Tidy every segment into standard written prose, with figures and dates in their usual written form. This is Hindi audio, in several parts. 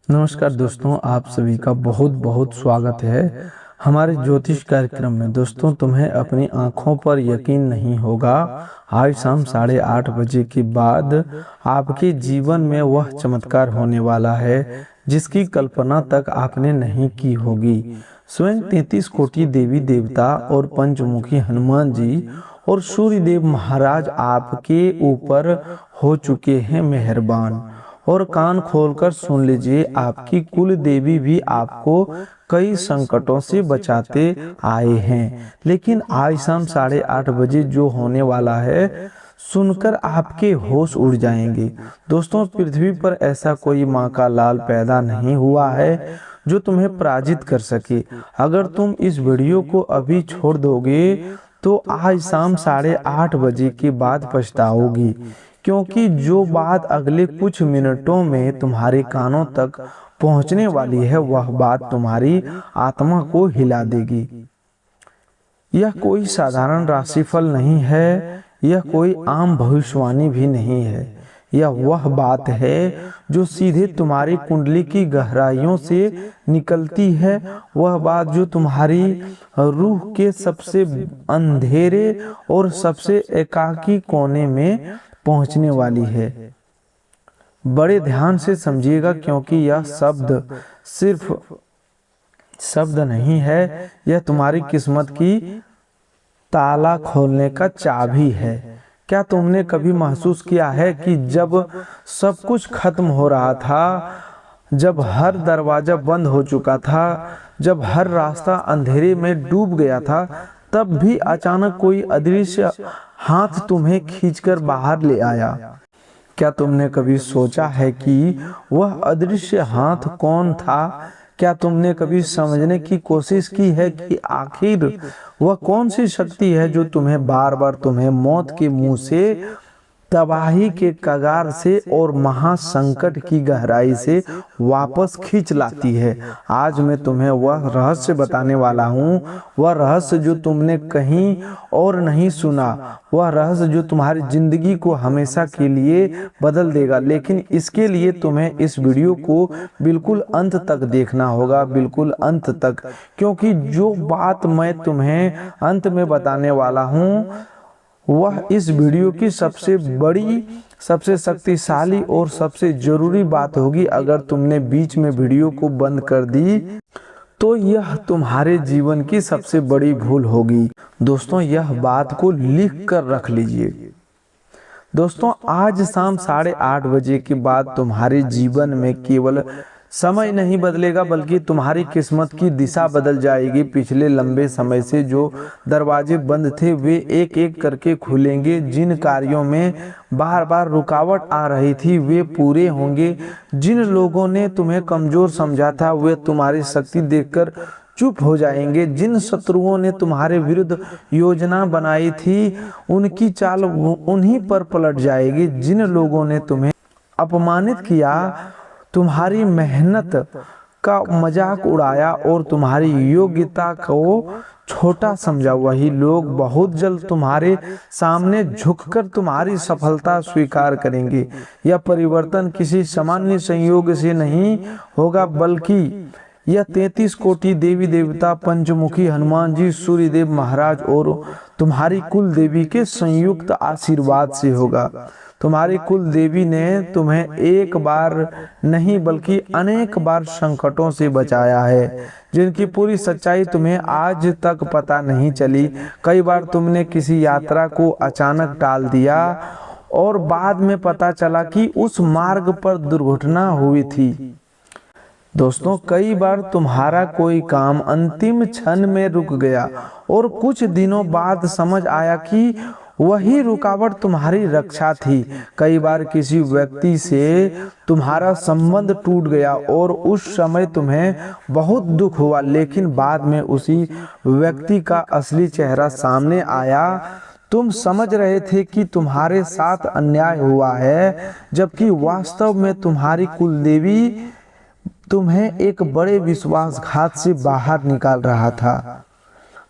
नमस्कार दोस्तों, आप सभी का बहुत बहुत स्वागत है हमारे ज्योतिष कार्यक्रम में। दोस्तों, तुम्हें अपनी आंखों पर यकीन नहीं होगा, आज शाम 8:30 बजे के बाद आपके जीवन में वह चमत्कार होने वाला है जिसकी कल्पना तक आपने नहीं की होगी। स्वयं 33 कोटि देवी देवता और पंचमुखी हनुमान जी और सूर्यदेव महाराज आपके ऊपर हो चुके हैं मेहरबान। और कान खोलकर सुन लीजिए, आपकी कुल देवी भी आपको कई संकटों से बचाते आए हैं। लेकिन आज शाम 8:30 बजे जो होने वाला है, सुनकर आपके होश उड़ जाएंगे। दोस्तों, पृथ्वी पर ऐसा कोई माँ का लाल पैदा नहीं हुआ है जो तुम्हें पराजित कर सके। अगर तुम इस वीडियो को अभी छोड़ दोगे तो आज शाम 8:30 बजे के बाद पछताओगी, क्योंकि जो बात अगले कुछ मिनटों में तुम्हारे कानों तक पहुंचने वाली है, वह बात तुम्हारी आत्मा को हिला देगी। यह कोई साधारण राशिफल नहीं है, यह कोई आम भविष्यवाणी भी नहीं है। यह वह बात है जो सीधे तुम्हारी कुंडली की गहराइयों से निकलती है, वह बात जो तुम्हारी रूह के सबसे अंधेरे और सबसे एकाकी कोने में पहुंचने वाली है। बड़े ध्यान से समझिएगा, क्योंकि यह शब्द सिर्फ शब्द नहीं है, यह तुम्हारी किस्मत की ताला खोलने का चाबी है। क्या तुमने कभी महसूस किया है कि जब सब कुछ खत्म हो रहा था, जब हर दरवाजा बंद हो चुका था, जब हर रास्ता अंधेरे में डूब गया था, तब भी अचानक कोई अदृश्य हाथ तुम्हें खींचकर बाहर ले आया? क्या तुमने कभी सोचा है कि वह अदृश्य हाथ कौन था? क्या तुमने कभी समझने की कोशिश की है कि आखिर वह कौन सी शक्ति है जो तुम्हें बार बार तुम्हें मौत के मुंह से, तबाही के कगार से और महासंकट की गहराई से वापस खींच लाती है? आज मैं तुम्हें वह रहस्य बताने वाला हूँ, वह रहस्य जो तुमने कहीं और नहीं सुना, वह रहस्य जो तुम्हारी जिंदगी को हमेशा के लिए बदल देगा। लेकिन इसके लिए तुम्हें इस वीडियो को बिल्कुल अंत तक देखना होगा, बिल्कुल अंत तक, क्योंकि जो बात मैं तुम्हें अंत में बताने वाला हूँ वह इस वीडियो की सबसे बड़ी, सबसे शक्तिशाली और सबसे जरूरी बात होगी। अगर तुमने बीच में वीडियो को बंद कर दी तो यह तुम्हारे जीवन की सबसे बड़ी भूल होगी। दोस्तों, यह बात को लिख कर रख लीजिए। दोस्तों, आज शाम 8:30 के बाद तुम्हारे जीवन में केवल समय नहीं बदलेगा, बल्कि तुम्हारी किस्मत की दिशा बदल जाएगी। पिछले लंबे समय से जो दरवाजे बंद थे, वे एक एक करके खुलेंगे। जिन कार्यों में बार बार रुकावट आ रही थी, वे पूरे होंगे। जिन लोगों ने तुम्हें कमजोर समझा था, वे तुम्हारी शक्ति देखकर चुप हो जाएंगे। जिन शत्रुओं ने तुम्हारे विरुद्ध योजना बनाई थी, उनकी चाल उन्हीं पर पलट जाएगी। जिन लोगों ने तुम्हें अपमानित किया, तुम्हारी मेहनत का मजाक उड़ाया और तुम्हारी योग्यता को छोटा समझा, वही लोग बहुत जल्द तुम्हारे सामने झुककर तुम्हारी सफलता स्वीकार करेंगे। यह परिवर्तन किसी सामान्य संयोग से नहीं होगा, बल्कि यह 33 कोटि देवी देवता, पंचमुखी हनुमान जी, सूर्यदेव महाराज और तुम्हारी कुल देवी के संयुक्त आशीर्वाद से होगा। तुम्हारी कुल देवी ने तुम्हें एक बार नहीं बल्कि अनेक बार संकटों से बचाया है, जिनकी पूरी सच्चाई तुम्हें आज तक पता नहीं चली। कई बार तुमने किसी यात्रा को अचानक टाल दिया और बाद में पता चला कि उस मार्ग पर दुर्घटना हुई थी। दोस्तों, कई बार तुम्हारा कोई काम अंतिम क्षण में रुक गया और कुछ दिनों बाद समझ आया कि वही रुकावट तुम्हारी रक्षा थी। कई बार किसी व्यक्ति से तुम्हारा संबंध टूट गया और उस समय तुम्हें बहुत दुख हुआ, लेकिन बाद में उसी व्यक्ति का असली चेहरा सामने आया। तुम समझ रहे थे कि तुम्हारे साथ अन्याय हुआ है, जबकि वास्तव में तुम्हारी कुलदेवी तुम्हें एक बड़े विश्वासघात से बाहर निकाल रहा था।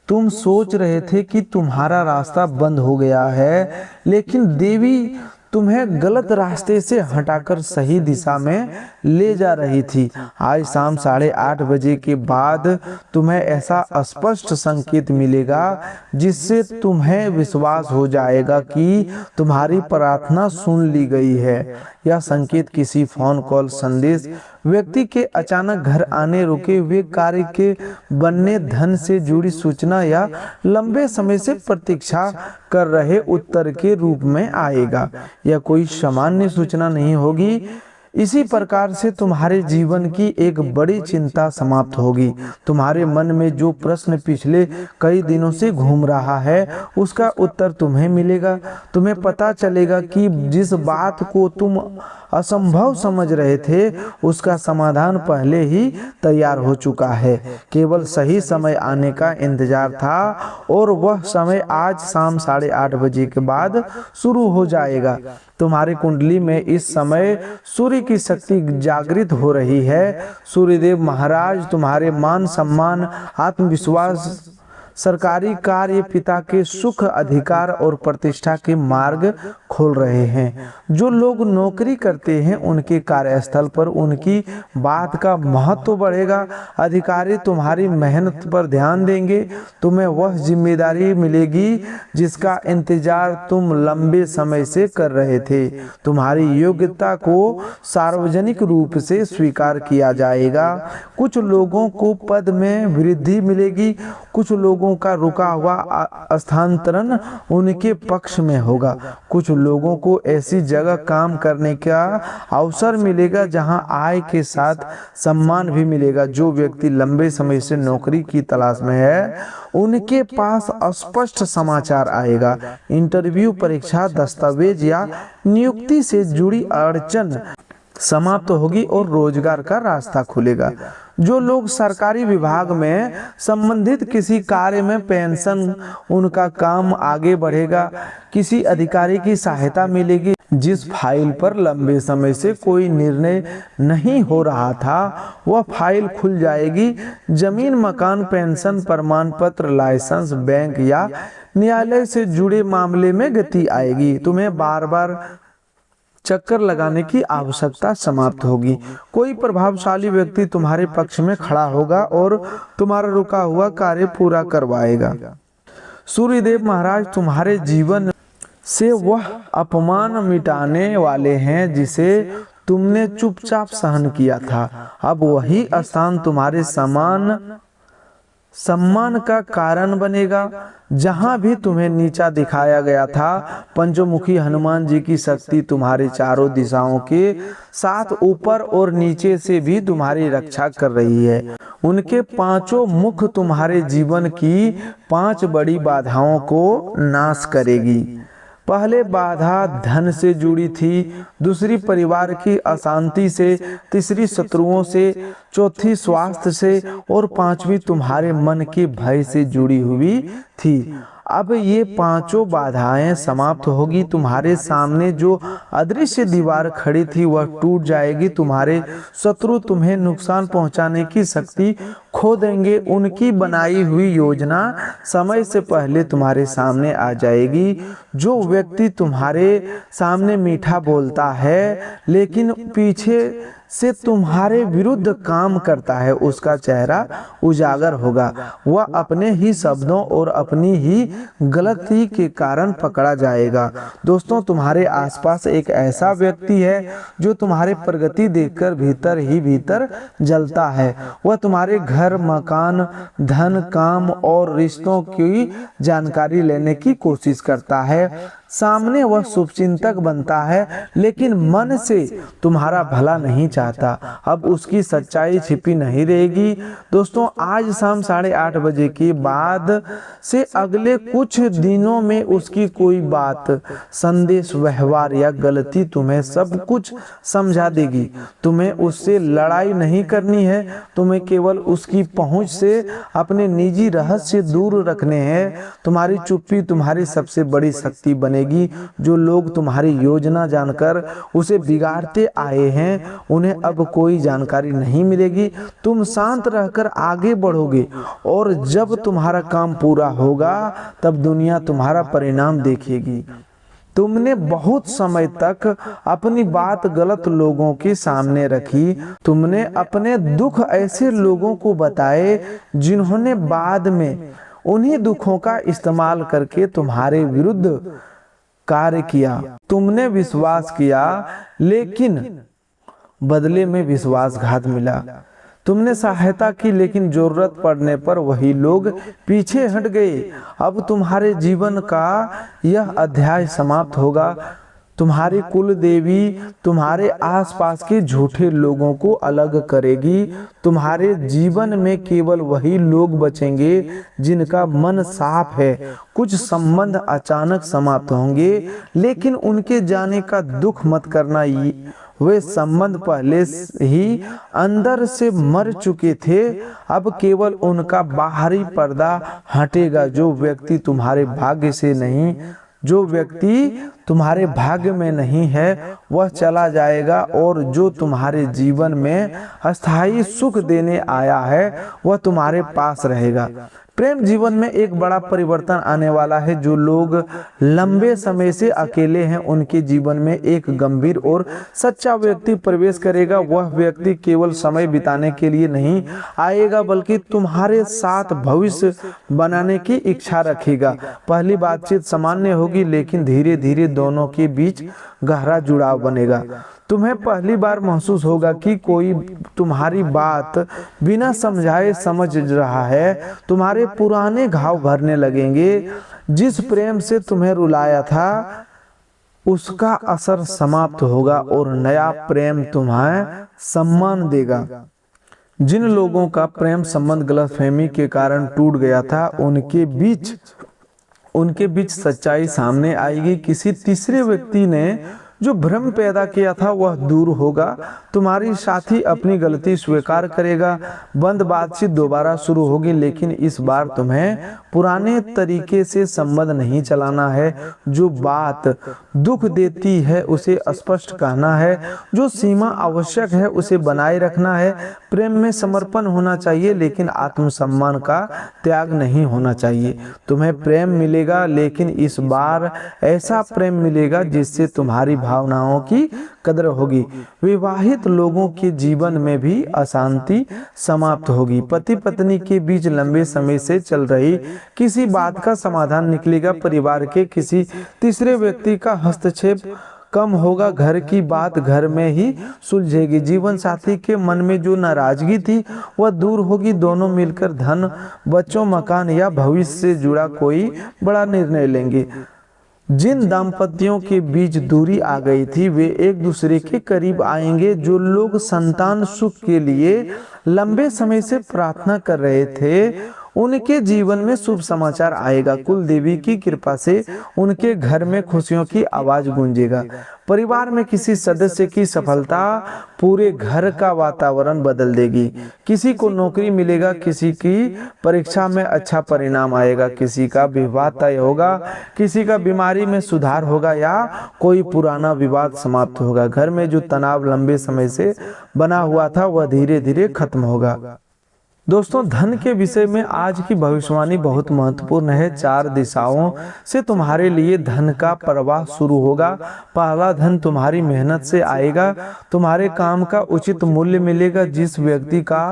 तुम सोच रहे थे कि तुम्हारा रास्ता बंद हो गया है, लेकिन देवी तुम्हें गलत रास्ते से हटाकर सही दिशा में ले जा रही थी। आज शाम 8:30 बजे के बाद तुम्हें ऐसा स्पष्ट संकेत मिलेगा जिससे तुम्हें विश्वास हो जाएगा कि तुम्हारी प्रार्थना सुन ली गई है। यह संकेत किसी फोन कॉल, संदेश, व्यक्ति के अचानक घर आने, रुके हुए कार्य के बनने, धन से जुड़ी सूचना या लंबे समय से प्रतीक्षा कर रहे उत्तर के रूप में आएगा। यह कोई सामान्य सूचना नहीं होगी। इसी प्रकार से तुम्हारे जीवन की एक बड़ी चिंता समाप्त होगी। तुम्हारे मन में जो प्रश्न पिछले कई दिनों से घूम रहा है उसका उत्तर तुम्हें मिलेगा। तुम्हें पता चलेगा कि जिस बात को तुम असंभव समझ रहे थे उसका समाधान पहले ही तैयार हो चुका है। केवल सही समय आने का इंतजार था और वह समय आज शाम 8:30 बजे के बाद शुरू हो जाएगा। तुम्हारी कुंडली में इस समय सूर्य की शक्ति जागृत हो रही है। सूर्यदेव महाराज तुम्हारे मान सम्मान, आत्मविश्वास, सरकारी कार्य, पिता के सुख, अधिकार और प्रतिष्ठा के मार्ग खोल रहे हैं। जो लोग नौकरी करते हैं उनके कार्यस्थल पर उनकी बात का महत्व बढ़ेगा। अधिकारी तुम्हारी मेहनत पर ध्यान देंगे। तुम्हें वह जिम्मेदारी मिलेगी जिसका इंतजार तुम लंबे समय से कर रहे थे। तुम्हारी योग्यता को सार्वजनिक रूप से स्वीकार किया जाएगा। कुछ लोगों को पद में वृद्धि मिलेगी। कुछ लोगों का रुका हुआ स्थानांतरण उनके पक्ष में होगा। कुछ लोगों को ऐसी जगह काम करने का अवसर मिलेगा जहां आय के साथ सम्मान भी मिलेगा। जो व्यक्ति लंबे समय से नौकरी की तलाश में है उनके पास स्पष्ट समाचार आएगा। इंटरव्यू, परीक्षा, दस्तावेज या नियुक्ति से जुड़ी अड़चन समाप्त होगी और रोजगार का रास्ता खुलेगा। जो लोग सरकारी विभाग में संबंधित किसी कार्य में पेंशन, उनका काम आगे बढ़ेगा। किसी अधिकारी की सहायता मिलेगी। जिस फाइल पर लंबे समय से कोई निर्णय नहीं हो रहा था वह फाइल खुल जाएगी। जमीन, मकान, पेंशन, प्रमाण पत्र, लाइसेंस, बैंक या न्यायालय से जुड़े मामले में गति आएगी। तुम्हें बार बार चक्कर लगाने की आवश्यकता समाप्त होगी। कोई प्रभावशाली व्यक्ति तुम्हारे पक्ष में खड़ा होगा और तुम्हारा रुका हुआ कार्य पूरा करवाएगा। सूर्यदेव महाराज तुम्हारे जीवन से वह अपमान मिटाने वाले हैं जिसे तुमने चुपचाप सहन किया था। अब वही स्थान तुम्हारे सम्मान का कारण बनेगा। जहां भी तुम्हें नीचा दिखाया गया था, पंचमुखी हनुमान जी की शक्ति तुम्हारे चारों दिशाओं के साथ ऊपर और नीचे से भी तुम्हारी रक्षा कर रही है। उनके पांचों मुख तुम्हारे जीवन की 5 बड़ी बाधाओं को नाश करेगी। पहले बाधा धन से जुड़ी थी, दूसरी परिवार की अशांति से, तीसरी शत्रुओं से, चौथी स्वास्थ्य से और 5वीं तुम्हारे मन के भय से जुड़ी हुई थी। अब ये 5 बाधाएं समाप्त होगी। तुम्हारे सामने जो अदृश्य दीवार खड़ी थी वह टूट जाएगी। तुम्हारे शत्रु तुम्हें नुकसान पहुंचाने की शक्ति खो देंगे। उनकी बनाई हुई योजना समय से पहले तुम्हारे सामने आ जाएगी। जो व्यक्ति तुम्हारे सामने मीठा बोलता है लेकिन पीछे से तुम्हारे विरुद्ध काम करता है उसका चेहरा उजागर होगा। वह अपने ही शब्दों और अपनी ही गलती के कारण पकड़ा जाएगा। दोस्तों, तुम्हारे आसपास एक ऐसा व्यक्ति है जो तुम्हारे प्रगति देखकर भीतर ही भीतर जलता है। वह तुम्हारे घर, मकान, धन, काम और रिश्तों की जानकारी लेने की कोशिश करता है। सामने वह शुभचिंतक बनता है लेकिन मन से तुम्हारा भला नहीं चाहता। अब उसकी सच्चाई छिपी नहीं रहेगी। दोस्तों, आज शाम 8:30 बजे के बाद से अगले कुछ दिनों में उसकी कोई बात, संदेश, व्यवहार या गलती तुम्हें सब कुछ समझा देगी। तुम्हें उससे लड़ाई नहीं करनी है। तुम्हें केवल उसकी पहुंच से अपने निजी रहस्य दूर रखने हैं। तुम्हारी चुप्पी तुम्हारी सबसे बड़ी शक्ति बनेगी। जो लोग तुम्हारी योजना जानकर उसे बिगाड़ते आए हैं उन्हें अब कोई जानकारी नहीं मिलेगी। तुम शांत रहकर आगे बढ़ोगे और जब तुम्हारा काम पूरा होगा तब दुनिया तुम्हारा परिणाम देखेगी। तुमने बहुत समय तक अपनी बात गलत लोगों के सामने रखी। तुमने अपने दुख ऐसे लोगों को बताए जिन्होंने बाद में उन्हीं दुखों का इस्तेमाल करके तुम्हारे विरुद्ध कार्य किया। तुमने विश्वास किया लेकिन बदले में विश्वासघात मिला। तुमने सहायता की लेकिन जरूरत पड़ने पर वही लोग पीछे हट गए। अब तुम्हारे जीवन का यह अध्याय समाप्त होगा। तुम्हारी कुल देवी तुम्हारे आसपास के झूठे लोगों को अलग करेगी। तुम्हारे जीवन में केवल वही लोग बचेंगे जिनका मन साफ है। कुछ संबंध अचानक समाप्त होंगे लेकिन उनके जाने का दुख मत करना। वे संबंध पहले ही अंदर से मर चुके थे। अब केवल उनका बाहरी पर्दा हटेगा। जो व्यक्ति तुम्हारे भाग्य में नहीं है वह चला जाएगा और जो तुम्हारे जीवन में अस्थायी सुख देने आया है वह तुम्हारे पास रहेगा। प्रेम जीवन में एक बड़ा परिवर्तन आने वाला है। जो लोग लंबे समय से अकेले हैं उनके जीवन में एक गंभीर और सच्चा व्यक्ति प्रवेश करेगा। वह व्यक्ति केवल समय बिताने के लिए नहीं आएगा बल्कि तुम्हारे साथ भविष्य बनाने की इच्छा रखेगा। पहली बातचीत सामान्य होगी लेकिन धीरे धीरे दोनों के बीच गहरा जुड़ाव बनेगा। तुम्हें पहली बार महसूस होगा कि कोई तुम्हारी बात बिना समझाए समझ रहा है। तुम्हारे पुराने घाव भरने लगेंगे। जिस प्रेम से तुम्हें रुलाया था उसका असर समाप्त होगा और नया प्रेम तुम्हें सम्मान देगा। जिन लोगों का प्रेम संबंध गलतफहमी के कारण टूट गया था उनके बीच सच्चाई सामने आएगी। किसी तीसरे व्यक्ति ने जो भ्रम पैदा किया था वह दूर होगा। तुम्हारी साथी अपनी गलती स्वीकार करेगा। बंद बातचीत दोबारा शुरू होगी लेकिन इस बार तुम्हें पुराने तरीके से संबंध नहीं चलाना है। जो बात दुख देती है उसे स्पष्ट कहना है। जो सीमा आवश्यक है उसे बनाए रखना है। प्रेम में समर्पण होना चाहिए लेकिन आत्मसम्मान का त्याग नहीं होना चाहिए। तुम्हें प्रेम मिलेगा लेकिन इस बार ऐसा प्रेम मिलेगा जिससे तुम्हारी भावनाओं की कदर होगी। विवाहित लोगों के जीवन में भी अशांति समाप्त होगी। पति पत्नी के बीच लंबे समय से चल रही किसी बात का समाधान निकलेगा। परिवार के किसी तीसरे व्यक्ति का हस्तक्षेप कम होगा। घर की बात घर में ही सुलझेगी। जीवन साथी के मन में जो नाराजगी थी वह दूर होगी। दोनों मिलकर धन, बच्चों, मकान या भविष्य से जुड़ा कोई बड़ा निर्णय लेंगे। जिन दाम्पत्यों के बीच दूरी आ गई थी वे एक दूसरे के करीब आएंगे। जो लोग संतान सुख के लिए लंबे समय से प्रार्थना कर रहे थे उनके जीवन में शुभ समाचार आएगा। कुल देवी की कृपा से उनके घर में खुशियों की आवाज गूंजेगा। परिवार में किसी सदस्य की सफलता पूरे घर का वातावरण बदल देगी। किसी को नौकरी मिलेगा, किसी की परीक्षा में अच्छा परिणाम आएगा, किसी का विवाह तय होगा, किसी का बीमारी में सुधार होगा या कोई पुराना विवाद समाप्त होगा। घर में जो तनाव लंबे समय से बना हुआ था वह धीरे धीरे खत्म होगा। दोस्तों, धन के विषय में आज की भविष्यवाणी बहुत महत्वपूर्ण है। 4 दिशाओं से तुम्हारे लिए धन का प्रवाह शुरू होगा। पहला, धन तुम्हारी मेहनत से आएगा। तुम्हारे काम का उचित मूल्य मिलेगा। जिस व्यक्ति का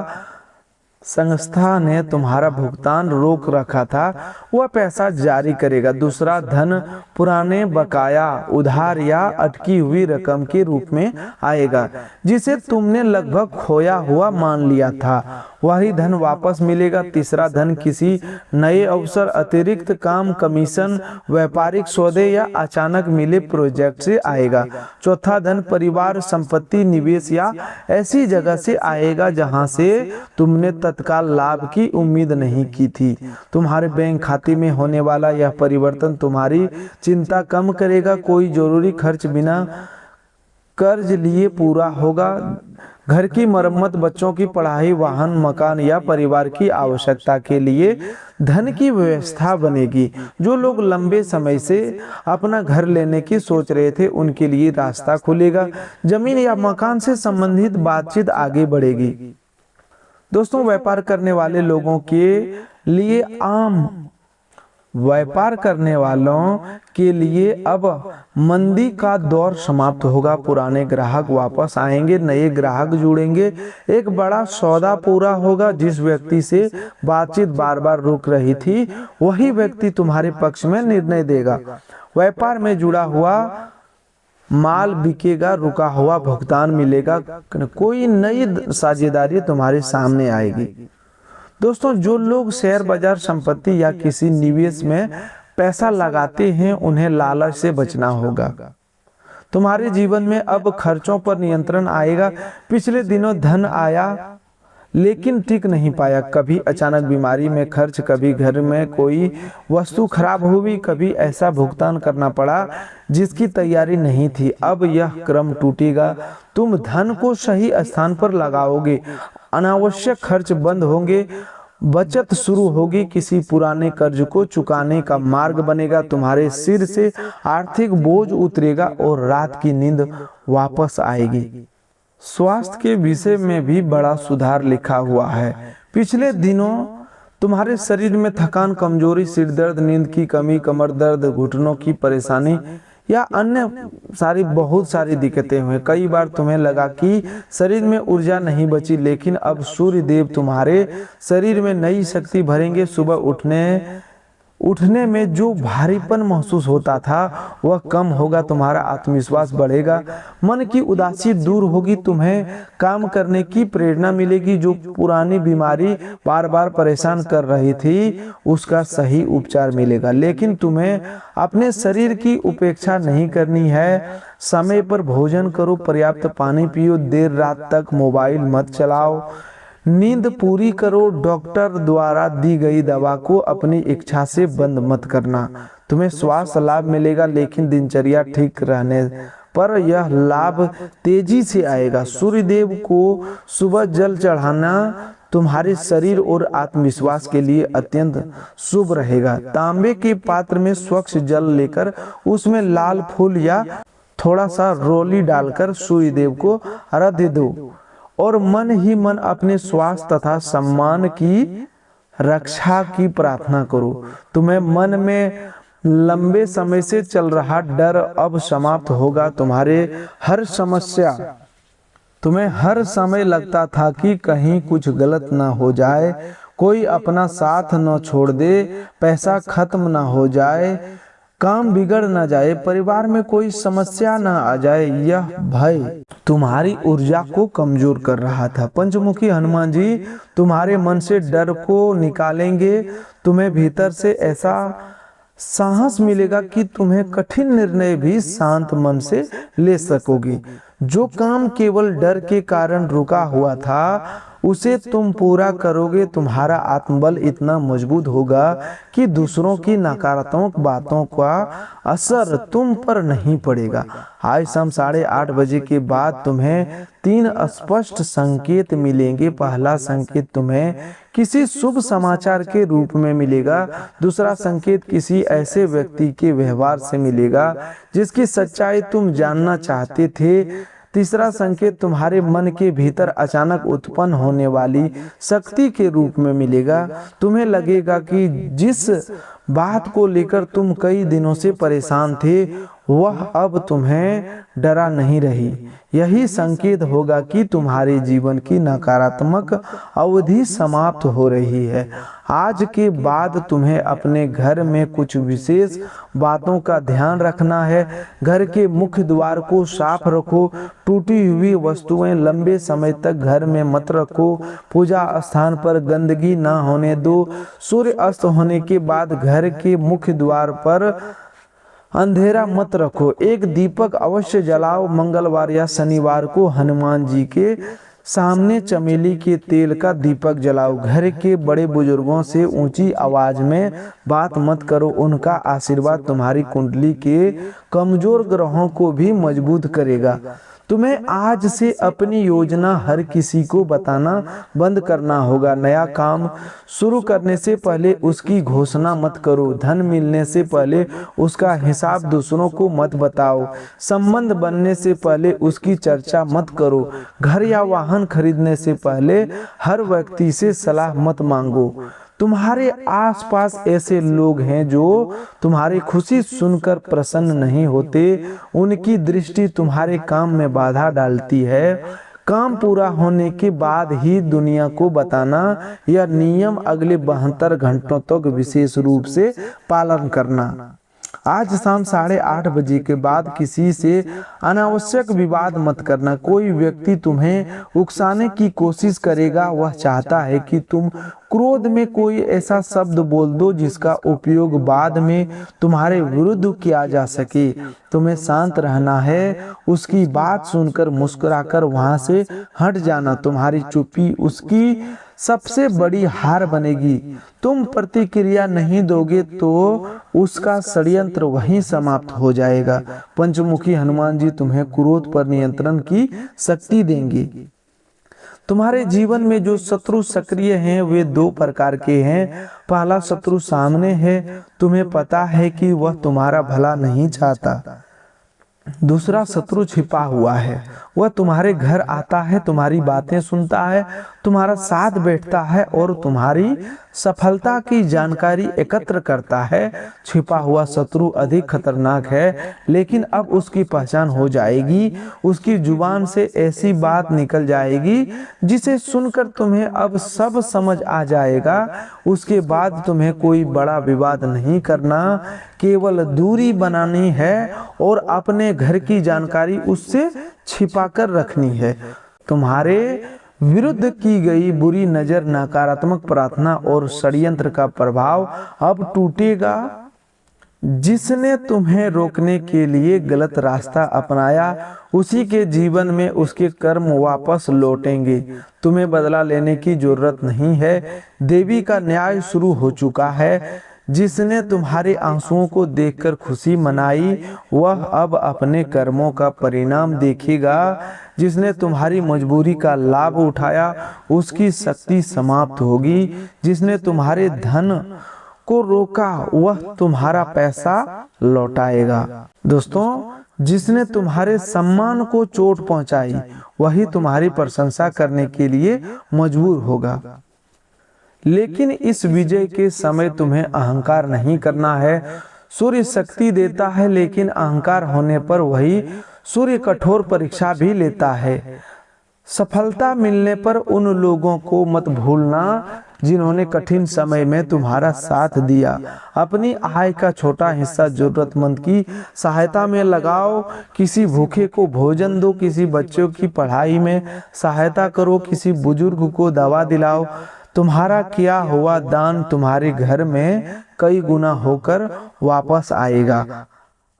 संस्था ने तुम्हारा भुगतान रोक रखा था वह पैसा जारी करेगा। दूसरा, धन पुराने बकाया, उधार या अटकी हुई रकम के रूप में आएगा जिसे तुमने लगभग खोया हुआ मान लिया था, वही धन वापस मिलेगा। तीसरा, धन किसी नए अवसर, अतिरिक्त काम, कमीशन, व्यापारिक सौदे या अचानक मिले प्रोजेक्ट से आएगा। चौथा, धन परिवार, संपत्ति, निवेश या ऐसी जगह से आएगा जहां से तुमने तत्काल लाभ की उम्मीद नहीं की थी। तुम्हारे बैंक खाते में होने वाला यह परिवर्तन तुम्हारी चिंता कम करेगा। कोई जरूरी खर्च बिना कर्ज लिए पूरा होगा। घर की मरम्मत, बच्चों की पढ़ाई, वाहन, मकान या परिवार की आवश्यकता के लिए धन की व्यवस्था बनेगी। जो लोग लंबे समय से अपना घर लेने की सोच रहे थे उनके लिए रास्ता खुलेगा। जमीन या मकान से संबंधित बातचीत आगे बढ़ेगी। दोस्तों, व्यापार करने वाले लोगों के लिए आम व्यापार करने वालों के लिए अब मंदी का दौर समाप्त होगा। पुराने ग्राहक वापस आएंगे, नए ग्राहक जुड़ेंगे, एक बड़ा सौदा पूरा होगा। जिस व्यक्ति से बातचीत बार बार रुक रही थी वही व्यक्ति तुम्हारे पक्ष में निर्णय देगा। व्यापार में जुड़ा हुआ माल बिकेगा, रुका हुआ भुगतान मिलेगा, कोई नई साझेदारी तुम्हारे सामने आएगी। दोस्तों, जो लोग शेयर बाजार, संपत्ति या किसी निवेश में पैसा लगाते हैं उन्हें लालच से बचना होगा। तुम्हारे जीवन में अब खर्चों पर नियंत्रण आएगा। पिछले दिनों धन आया लेकिन टिक नहीं पाया। कभी अचानक बीमारी में खर्च, कभी घर में कोई वस्तु खराब हुई, कभी ऐसा भुगतान करना पड़ा जिसकी तैयारी नहीं थी। अब यह क्रम टूटेगा। तुम धन को सही स्थान पर लगाओगे, अनावश्यक खर्च बंद होंगे, बचत शुरू होगी, किसी पुराने कर्ज को चुकाने का मार्ग बनेगा। तुम्हारे सिर से आर्थिक बोझ उतरेगा और रात की नींद वापस आएगी। स्वास्थ्य के विषय में भी बड़ा सुधार लिखा हुआ है। पिछले दिनों तुम्हारे शरीर में थकान, कमजोरी, सिर दर्द, नींद की कमी, कमर दर्द, घुटनों की परेशानी या अन्य बहुत सारी दिक्कतें हुई। कई बार तुम्हें लगा कि शरीर में ऊर्जा नहीं बची, लेकिन अब सूर्य देव तुम्हारे शरीर में नई शक्ति भरेंगे। सुबह उठने में जो भारीपन महसूस होता था वह कम होगा, तुम्हारा आत्मविश्वास बढ़ेगा, मन की उदासी दूर होगी, तुम्हें काम करने की प्रेरणा मिलेगी। जो पुरानी बीमारी बार बार परेशान कर रही थी उसका सही उपचार मिलेगा। लेकिन तुम्हें अपने शरीर की उपेक्षा नहीं करनी है। समय पर भोजन करो, पर्याप्त पानी पियो, देर रात तक मोबाइल मत चलाओ, नींद पूरी करो। डॉक्टर द्वारा दी गई दवा को अपनी इच्छा से बंद मत करना। तुम्हें स्वास्थ्य लाभ मिलेगा, लेकिन दिनचर्या ठीक रहने पर यह लाभ तेजी से आएगा। सूर्यदेव को सुबह जल चढ़ाना तुम्हारे शरीर और आत्मविश्वास के लिए अत्यंत शुभ रहेगा। तांबे के पात्र में स्वच्छ जल लेकर उसमें लाल फूल या थोड़ा सा रोली डालकर सूर्यदेव को अर्घ्य दो और मन ही मन अपने स्वास्थ्य तथा सम्मान की रक्षा की प्रार्थना करो। तुम्हें मन में लंबे समय से चल रहा डर अब समाप्त होगा। तुम्हें हर समय लगता था कि कहीं कुछ गलत ना हो जाए, कोई अपना साथ न छोड़ दे, पैसा खत्म ना हो जाए, काम बिगड़ ना जाए, परिवार में कोई समस्या ना आ जाए। यह भय तुम्हारी ऊर्जा को कमजोर कर रहा था। पंचमुखी हनुमान जी तुम्हारे मन से डर को निकालेंगे। तुम्हें भीतर से ऐसा साहस मिलेगा कि तुम्हें कठिन निर्णय भी शांत मन से ले सकोगे। जो काम केवल डर के कारण रुका हुआ था उसे तुम पूरा करोगे। तुम्हारा आत्मबल इतना मजबूत होगा कि दूसरों की नकारात्मक बातों का असर तुम पर नहीं पड़ेगा। आज शाम 8:30 बजे के बाद तुम्हें 3 स्पष्ट संकेत मिलेंगे। पहला संकेत तुम्हें किसी शुभ समाचार के रूप में मिलेगा। दूसरा संकेत किसी ऐसे व्यक्ति के व्यवहार से मिलेगा जिसकी सच्चाई तुम जानना चाहते थे। तीसरा संकेत तुम्हारे मन के भीतर अचानक उत्पन्न होने वाली शक्ति के रूप में मिलेगा। तुम्हें लगेगा कि जिस बात को लेकर तुम कई दिनों से परेशान थे वह अब तुम्हें डरा नहीं रही। यही संकेत होगा कि तुम्हारे जीवन की नकारात्मक अवधि समाप्त हो रही है। आज के बाद तुम्हें अपने घर में कुछ विशेष बातों का ध्यान रखना है। घर के मुख्य द्वार को साफ रखो। टूटी हुई वस्तुएं लंबे समय तक घर में मत रखो। पूजा स्थान पर गंदगी न होने दो। सूर्य अस्त होने के बाद घर के मुख्य द्वार पर अंधेरा मत रखो। एक दीपक अवश्य जलाओ। मंगलवार या शनिवार को हनुमान जी के सामने चमेली के तेल का दीपक जलाओ। घर के बड़े बुजुर्गों से ऊंची आवाज में बात मत करो। उनका आशीर्वाद तुम्हारी कुंडली के कमजोर ग्रहों को भी मजबूत करेगा। तुम्हें आज से अपनी योजना हर किसी को बताना बंद करना होगा। नया काम शुरू करने से पहले उसकी घोषणा मत करो। धन मिलने से पहले उसका हिसाब दूसरों को मत बताओ। संबंध बनने से पहले उसकी चर्चा मत करो। घर या वाहन खरीदने से पहले हर व्यक्ति से सलाह मत मांगो। तुम्हारे आसपास ऐसे लोग हैं जो तुम्हारी खुशी सुनकर प्रसन्न नहीं होते। उनकी दृष्टि तुम्हारे काम में बाधा डालती है। काम पूरा होने के बाद ही दुनिया को बताना। यह नियम अगले 72 घंटों तक विशेष रूप से पालन करना। आज शाम 8:30 बजे के बाद किसी से अनावश्यक विवाद मत करना। कोई व्यक्ति तुम्हें उकसाने की कोशिश करेगा। वह चाहता है कि तुम क्रोध में कोई ऐसा शब्द बोल दो जिसका उपयोग बाद में तुम्हारे विरुद्ध किया जा सके। तुम्हें शांत रहना है। उसकी बात सुनकर मुस्कुराकर वहां से हट जाना। तुम्हारी चुप्पी उसकी सबसे बड़ी हार बनेगी। तुम प्रतिक्रिया नहीं दोगे तो उसका षड्यंत्र वहीं समाप्त हो जाएगा। पंचमुखी हनुमान जी तुम्हें क्रोध पर नियंत्रण की शक्ति देंगे। तुम्हारे जीवन में जो शत्रु सक्रिय हैं वे 2 प्रकार के हैं। पहला शत्रु सामने है, तुम्हें पता है कि वह तुम्हारा भला नहीं चाहता। दूसरा शत्रु छिपा हुआ है, वह तुम्हारे घर आता है, तुम्हारी बातें सुनता है, तुम्हारा साथ बैठता है और तुम्हारी सफलता की जानकारी एकत्र करता है। छिपा हुआ शत्रु अधिक खतरनाक है, लेकिन अब उसकी पहचान हो जाएगी। उसकी जुबान से ऐसी बात निकल जाएगी जिसे सुनकर तुम्हें अब सब समझ आ जाएगा। उसके बाद तुम्हें कोई बड़ा विवाद नहीं करना, केवल दूरी बनानी है और अपने घर की जानकारी उससे छिपा कर रखनी है। तुम्हारे विरुद्ध की गई बुरी नजर, नकारात्मक प्रार्थना और षड्यंत्र का प्रभाव अब टूटेगा। जिसने तुम्हें रोकने के लिए गलत रास्ता अपनाया, उसी के जीवन में उसके कर्म वापस लौटेंगे। तुम्हें बदला लेने की जरूरत नहीं है। देवी का न्याय शुरू हो चुका है। जिसने तुम्हारे आंसुओं को देखकर खुशी मनाई, वह अब अपने कर्मों का परिणाम देखेगा। जिसने तुम्हारी मजबूरी का लाभ उठाया, उसकी शक्ति समाप्त होगी। जिसने तुम्हारे धन को रोका, वह तुम्हारा पैसा लौटाएगा। दोस्तों, जिसने तुम्हारे सम्मान को चोट पहुंचाई, वही तुम्हारी प्रशंसा करने के लिए मजबूर होगा। लेकिन इस विजय के समय तुम्हें अहंकार नहीं करना है। सूर्य शक्ति देता है, लेकिन अहंकार होने पर वही सूर्य कठोर परीक्षा भी लेता है। सफलता मिलने पर उन लोगों को मत भूलना जिन्होंने कठिन समय में तुम्हारा साथ दिया। अपनी आय का छोटा हिस्सा जरूरतमंद की सहायता में लगाओ। किसी भूखे को भोजन दो, किसी बच्चों की पढ़ाई में सहायता करो, किसी बुजुर्ग को दवा दिलाओ। तुम्हारा किया हुआ दान तुम्हारे घर में कई गुना होकर वापस आएगा।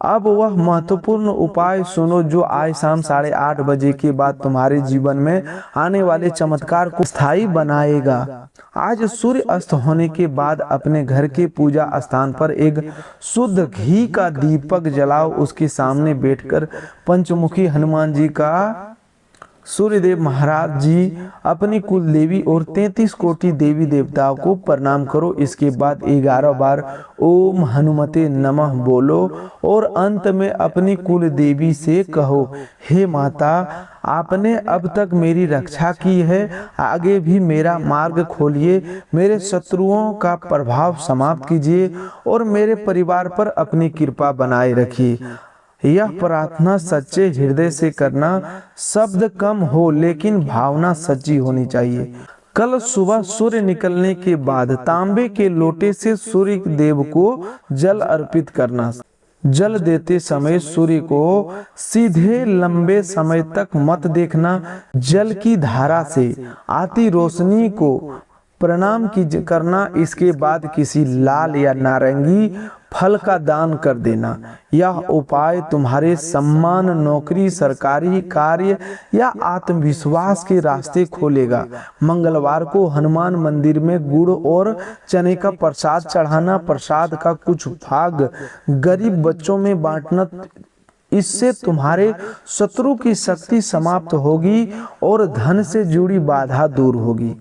अब वह महत्वपूर्ण उपाय सुनो जो आज शाम 8:30 बजे के बाद तुम्हारे जीवन में आने वाले चमत्कार को स्थायी बनाएगा। आज सूर्य अस्त होने के बाद अपने घर के पूजा स्थान पर एक शुद्ध घी का दीपक जलाओ। उसके सामने बैठकर पंचमुखी हनुमान जी का, सूर्यदेव महाराज जी, अपनी कुल देवी और 33 कोटि देवी देवताओं को प्रणाम करो। इसके बाद 11 बार ओम हनुमते नमः बोलो और अंत में अपनी कुल देवी से कहो, हे माता, आपने अब तक मेरी रक्षा की है, आगे भी मेरा मार्ग खोलिए, मेरे शत्रुओं का प्रभाव समाप्त कीजिए और मेरे परिवार पर अपनी कृपा बनाए रखिए। यह प्रार्थना सच्चे हृदय से करना। शब्द कम हो लेकिन भावना सच्ची होनी चाहिए। कल सुबह सूर्य निकलने के बाद तांबे के लोटे से सूर्य देव को जल अर्पित करना। जल देते समय सूर्य को सीधे लंबे समय तक मत देखना। जल की धारा से आती रोशनी को प्रणाम करना। इसके बाद किसी लाल या नारंगी फल का दान कर देना। यह उपाय तुम्हारे सम्मान, नौकरी, सरकारी कार्य या आत्मविश्वास के रास्ते खोलेगा। मंगलवार को हनुमान मंदिर में गुड़ और चने का प्रसाद चढ़ाना। प्रसाद का कुछ भाग गरीब बच्चों में बांटना। इससे तुम्हारे शत्रु की शक्ति समाप्त होगी और धन से जुड़ी बाधा दूर होगी।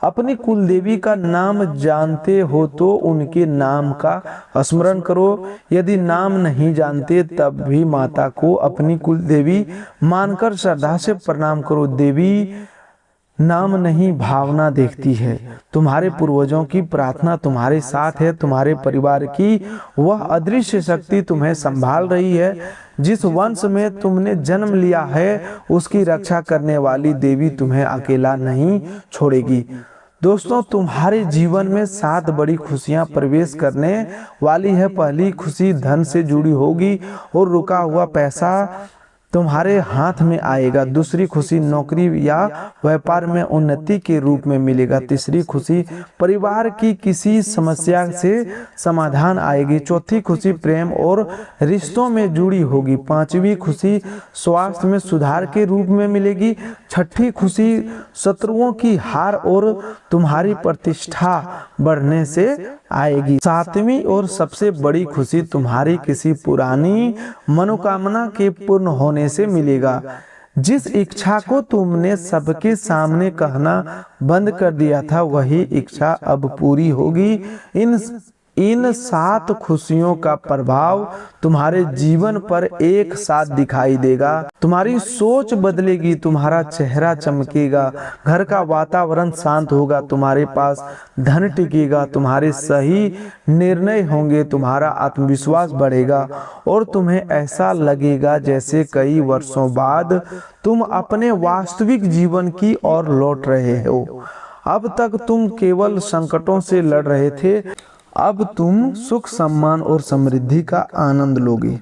अपनी कुल देवी का नाम जानते हो तो उनके नाम का स्मरण करो। यदि नाम नहीं जानते तब भी माता को अपनी कुल देवी मानकर श्रद्धा से प्रणाम करो। देवी नाम नहीं भावना देखती है। तुम्हारे पूर्वजों की प्रार्थना तुम्हारे साथ है। तुम्हारे परिवार की वह अदृश्य शक्ति तुम्हें संभाल रही है। जिस वंश में तुमने जन्म लिया है उसकी रक्षा करने वाली देवी तुम्हें अकेला नहीं छोड़ेगी। दोस्तों, तुम्हारे जीवन में 7 बड़ी खुशियां प्रवेश करने वाली है। पहली खुशी धन से जुड़ी होगी और रुका हुआ पैसा तुम्हारे हाथ में आएगा। दूसरी खुशी नौकरी या व्यापार में उन्नति के रूप में मिलेगा। तीसरी खुशी परिवार की किसी समस्या से समाधान आएगी। चौथी खुशी प्रेम और रिश्तों में जुड़ी होगी। पांचवी खुशी स्वास्थ्य में सुधार के रूप में मिलेगी। छठी खुशी शत्रुओं की हार और तुम्हारी प्रतिष्ठा बढ़ने से आएगी। सातवीं और सबसे बड़ी खुशी तुम्हारी किसी पुरानी मनोकामना के पूर्ण होने से मिलेगा। जिस इच्छा को तुमने सबके सामने कहना बंद कर दिया था वही इच्छा अब पूरी होगी। इन 7 खुशियों का प्रभाव तुम्हारे जीवन पर एक साथ दिखाई देगा। तुम्हारी सोच बदलेगी, तुम्हारा चेहरा चमकेगा, घर का वातावरण शांत होगा, तुम्हारे पास धन टिकेगा, तुम्हारे सही निर्णय होंगे, तुम्हारा आत्मविश्वास बढ़ेगा और तुम्हें ऐसा लगेगा जैसे कई वर्षों बाद तुम अपने वास्तविक जीवन की ओर लौट रहे हो। अब तक तुम केवल संकटों से लड़ रहे थे, अब तुम सुख, सम्मान और समृद्धि का आनंद लोगे।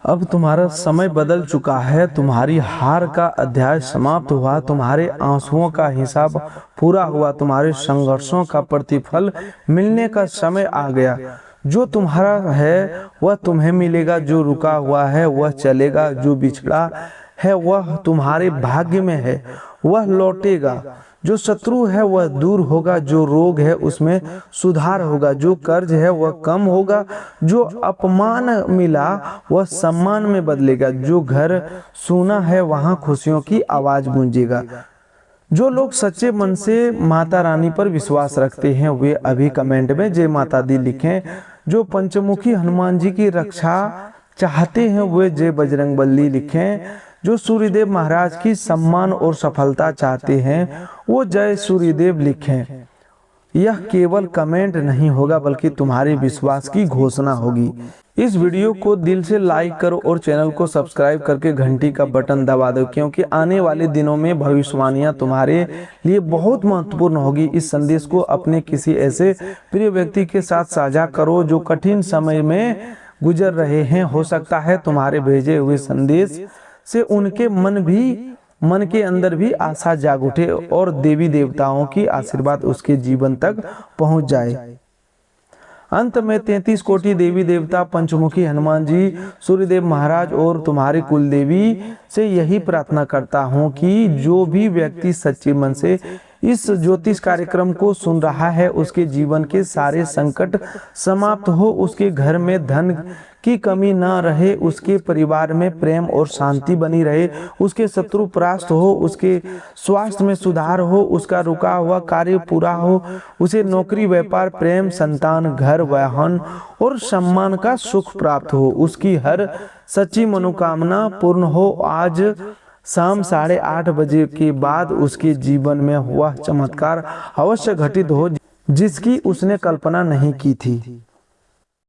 अब तुम्हारा समय बदल चुका है। तुम्हारी हार का अध्याय समाप्त हुआ। तुम्हारे आंसुओं का हिसाब पूरा हुआ। तुम्हारे संघर्षों का प्रतिफल मिलने का समय आ गया। जो तुम्हारा है वह तुम्हें मिलेगा। जो रुका हुआ है वह चलेगा। जो बिछड़ा है वह तुम्हारे भाग्य में है, वह लौटेगा। जो शत्रु है वह दूर होगा। जो रोग है उसमें सुधार होगा। जो कर्ज है वह कम होगा। जो अपमान मिला वह सम्मान में बदलेगा। जो घर सूना है वहां खुशियों की आवाज गूंजेगा। जो लोग सच्चे मन से माता रानी पर विश्वास रखते हैं वे अभी कमेंट में जय माता दी लिखें। जो पंचमुखी हनुमान जी की रक्षा चाहते हैं वे जय बजरंगबली लिखें। जो सूर्यदेव महाराज की सम्मान और सफलता चाहते हैं वो जय सूर्यदेव लिखें। यह केवल कमेंट नहीं होगा बल्कि तुम्हारे विश्वास की घोषणा होगी। इस वीडियो को दिल से लाइक करो और चैनल को सब्सक्राइब करके घंटी का बटन दबा दो, क्योंकि आने वाले दिनों में भविष्यवाणियां तुम्हारे लिए बहुत महत्वपूर्ण होगी। इस संदेश को अपने किसी ऐसे प्रिय व्यक्ति के साथ साझा करो जो कठिन समय में गुजर रहे हैं। हो सकता है तुम्हारे भेजे हुए संदेश से उनके मन के अंदर भी आशा जाग उठे और देवी देवताओं की आशीर्वाद उसके जीवन तक पहुंच जाए। अंत में 33 कोटि देवी देवता, पंचमुखी हनुमान जी, सूर्यदेव महाराज और तुम्हारी कुल देवी से यही प्रार्थना करता हूं कि जो भी व्यक्ति सच्चे मन से इस ज्योतिष कार्यक्रम को सुन रहा है उसके जीवन के सारे संकट समाप्त हो, उसके घर में धन की कमी ना रहे, उसके परिवार में प्रेम और शांति बनी रहे, उसके शत्रु परास्त हो, उसके स्वास्थ्य में सुधार हो, उसका रुका हुआ कार्य पूरा हो, उसे नौकरी, व्यापार, प्रेम, संतान, घर, वाहन और सम्मान का सुख प्राप्त हो, उसकी हर सच्ची मनोकामना पूर्ण हो। आज शाम 8:30 बजे के बाद उसके जीवन में हुआ चमत्कार अवश्य घटित हो जिसकी उसने कल्पना नहीं की थी।